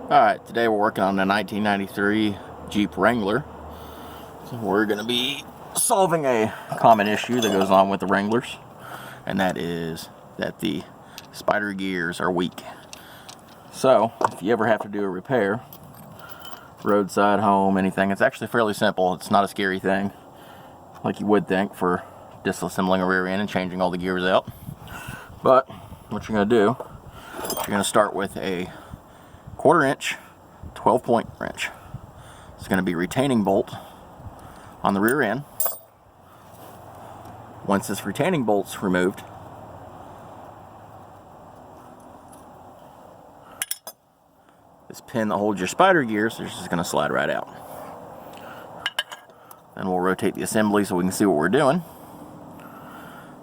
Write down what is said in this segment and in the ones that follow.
Alright, today we're working on the 1993 Jeep Wrangler. So we're going to be solving a common issue that goes on with the Wranglers, and that is that the spider gears are weak. So, if you ever have to do a repair, roadside, home, anything, it's actually fairly simple. It's not a scary thing, like you would think for disassembling a rear end and changing all the gears out. But, what you're going to do, you're going to start with a 1/4 inch 12-point wrench. It's going to be retaining bolt on the rear end. Once this retaining bolt's removed, this pin that holds your spider gears is just going to slide right out. Then we'll rotate the assembly so we can see what we're doing.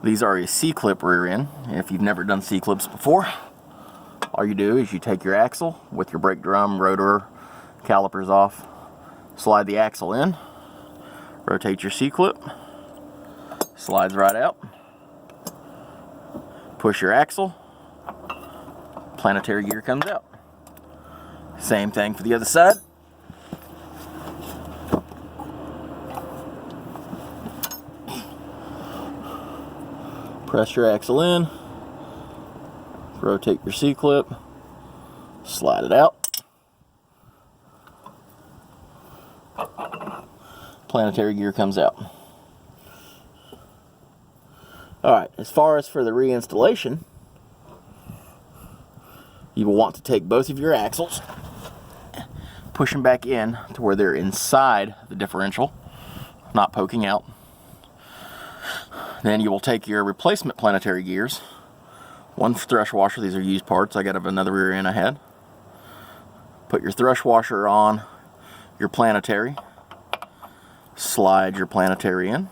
These are a C-clip rear end. If you've never done C-clips before, all you do is you take your axle with your brake drum, rotor, calipers off, slide the axle in, rotate your C-clip, slides right out, push your axle, planetary gear comes out. Same thing for the other side. Press your axle in, rotate your C-clip, slide it out. Planetary gear comes out. Alright, as far as for the reinstallation, you will want to take both of your axles, push them back in to where they're inside the differential, not poking out. Then you will take your replacement planetary gears, one thrush washer, these are used parts I got of another rear end I had. Put your thrush washer on your planetary, slide your planetary in.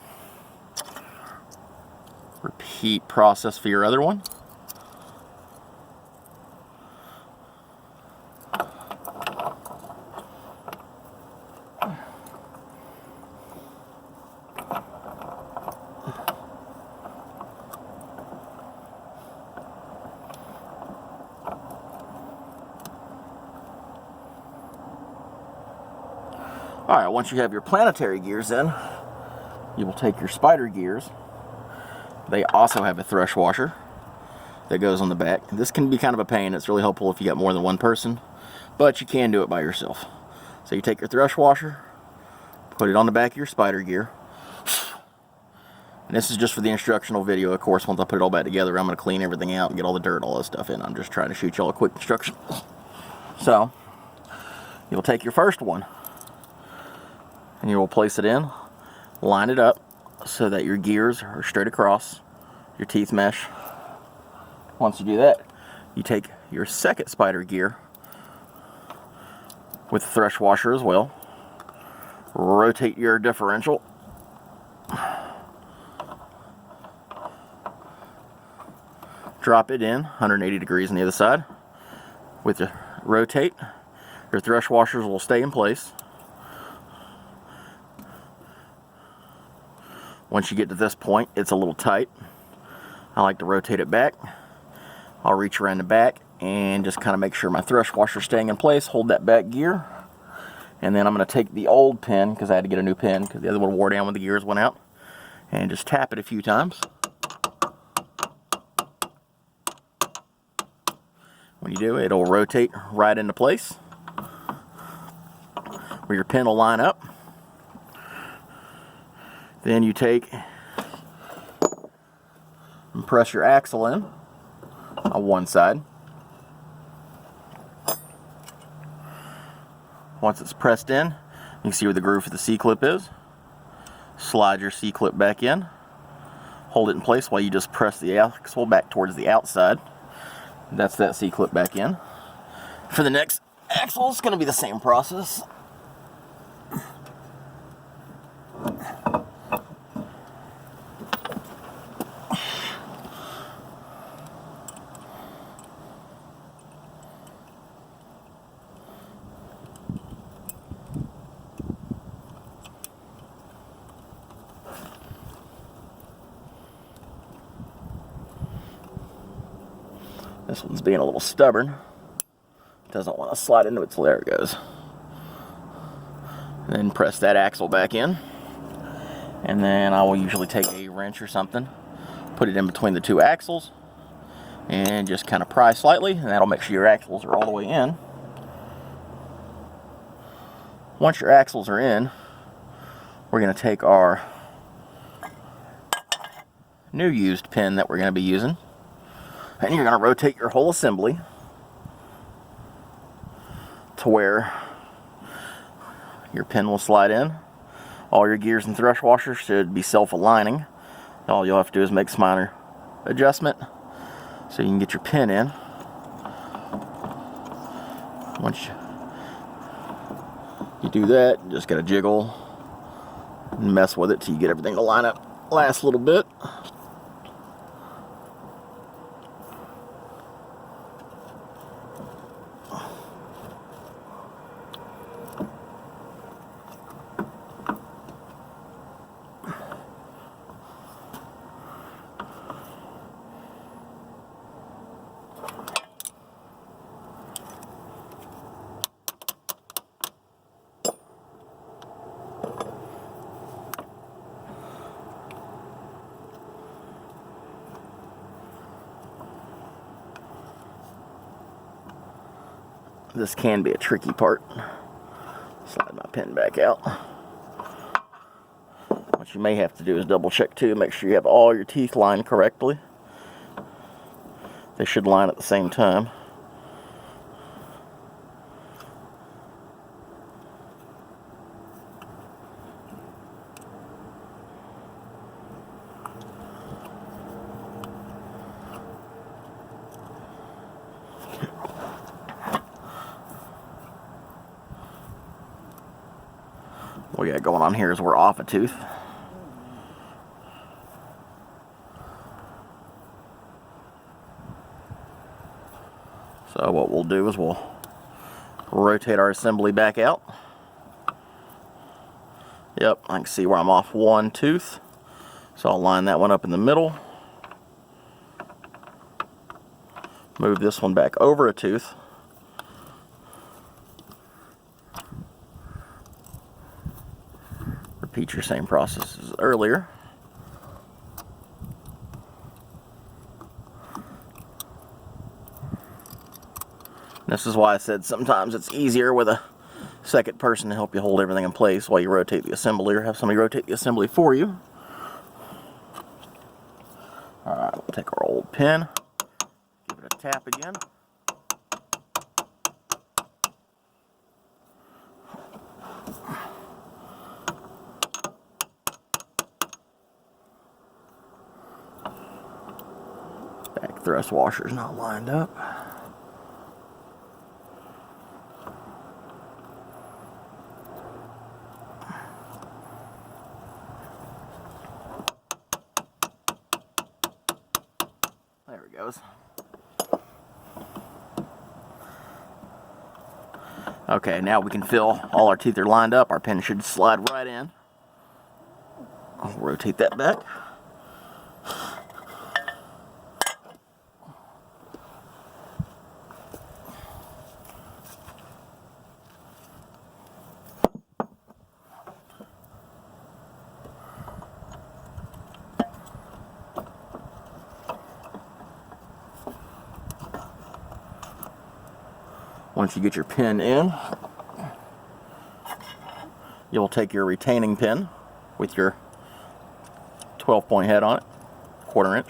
Repeat process for your other one. Alright, once you have your planetary gears in, you will take your spider gears. They also have a thrush washer that goes on the back. This can be kind of a pain. It's really helpful if you got more than one person, but you can do it by yourself. So you take your thrush washer, put it on the back of your spider gear. And this is just for the instructional video, of course. Once I put it all back together, I'm going to clean everything out and get all the dirt, all this stuff in. I'm just trying to shoot y'all a quick instruction. So, you'll take your first one, and you will place it in, line it up so that your gears are straight across your teeth mesh. Once you do that, you take your second spider gear with the thrush washer as well, rotate your differential, drop it in 180 degrees on the other side. With the rotate, your thrush washers will stay in place. Once you get to this point, it's a little tight. I like to rotate it back. I'll reach around the back and just kind of make sure my thrush washer is staying in place. Hold that back gear. And then I'm going to take the old pin, because I had to get a new pin because the other one wore down when the gears went out, and just tap it a few times. When you do, it'll rotate right into place where your pin will line up. Then you take and press your axle in on one side. Once it's pressed in, you can see where the groove for the C-clip is. Slide your C-clip back in. Hold it in place while you just press the axle back towards the outside. That's that C-clip back in. For the next axle, it's going to be the same process. This one's being a little stubborn. Doesn't want to slide into it, so there it goes. And then press that axle back in. And then I will usually take a wrench or something, put it in between the two axles, and just kind of pry slightly, and that'll make sure your axles are all the way in. Once your axles are in, we're going to take our new used pin that we're going to be using, and you're going to rotate your whole assembly to where your pin will slide in. All your gears and thrust washers should be self-aligning. All you'll have to do is make some minor adjustment so you can get your pin in. Once you do that, you just gotta jiggle and mess with it till you get everything to line up. Last little bit. This can be a tricky part. Slide my pin back out. What you may have to do is double check too, make sure you have all your teeth lined correctly. They should line at the same time. What we got going on here is we're off a tooth. So what we'll do is we'll rotate our assembly back out. Yep, I can see where I'm off one tooth. So I'll line that one up in the middle. Move this one back over a tooth. Repeat your same process as earlier. This is why I said sometimes it's easier with a second person to help you hold everything in place while you rotate the assembly, or have somebody rotate the assembly for you. Alright, we'll take our old pin, give it a tap again. Back thrust washer's not lined up. There it goes. Okay, now we can feel all our teeth are lined up. Our pin should slide right in. I'll rotate that back. Once you get your pin in, you'll take your retaining pin with your 12-point head on it, 1/4 inch.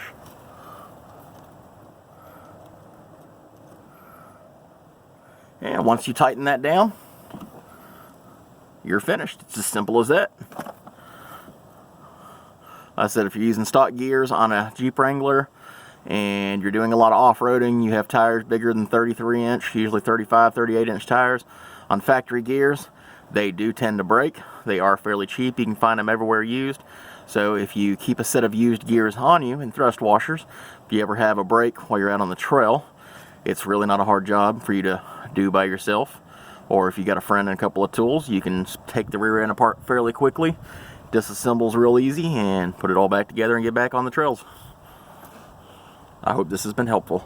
And once you tighten that down, you're finished. It's as simple as that. Like I said, if you're using stock gears on a Jeep Wrangler and you're doing a lot of off-roading, you have tires bigger than 33 inch, usually 35, 38 inch tires on factory gears, they do tend to break. They are fairly cheap. You can find them everywhere used. So if you keep a set of used gears on you and thrust washers, if you ever have a break while you're out on the trail, it's really not a hard job for you to do by yourself. Or if you got a friend and a couple of tools, you can take the rear end apart fairly quickly, disassembles real easy, and put it all back together and get back on the trails. I hope this has been helpful.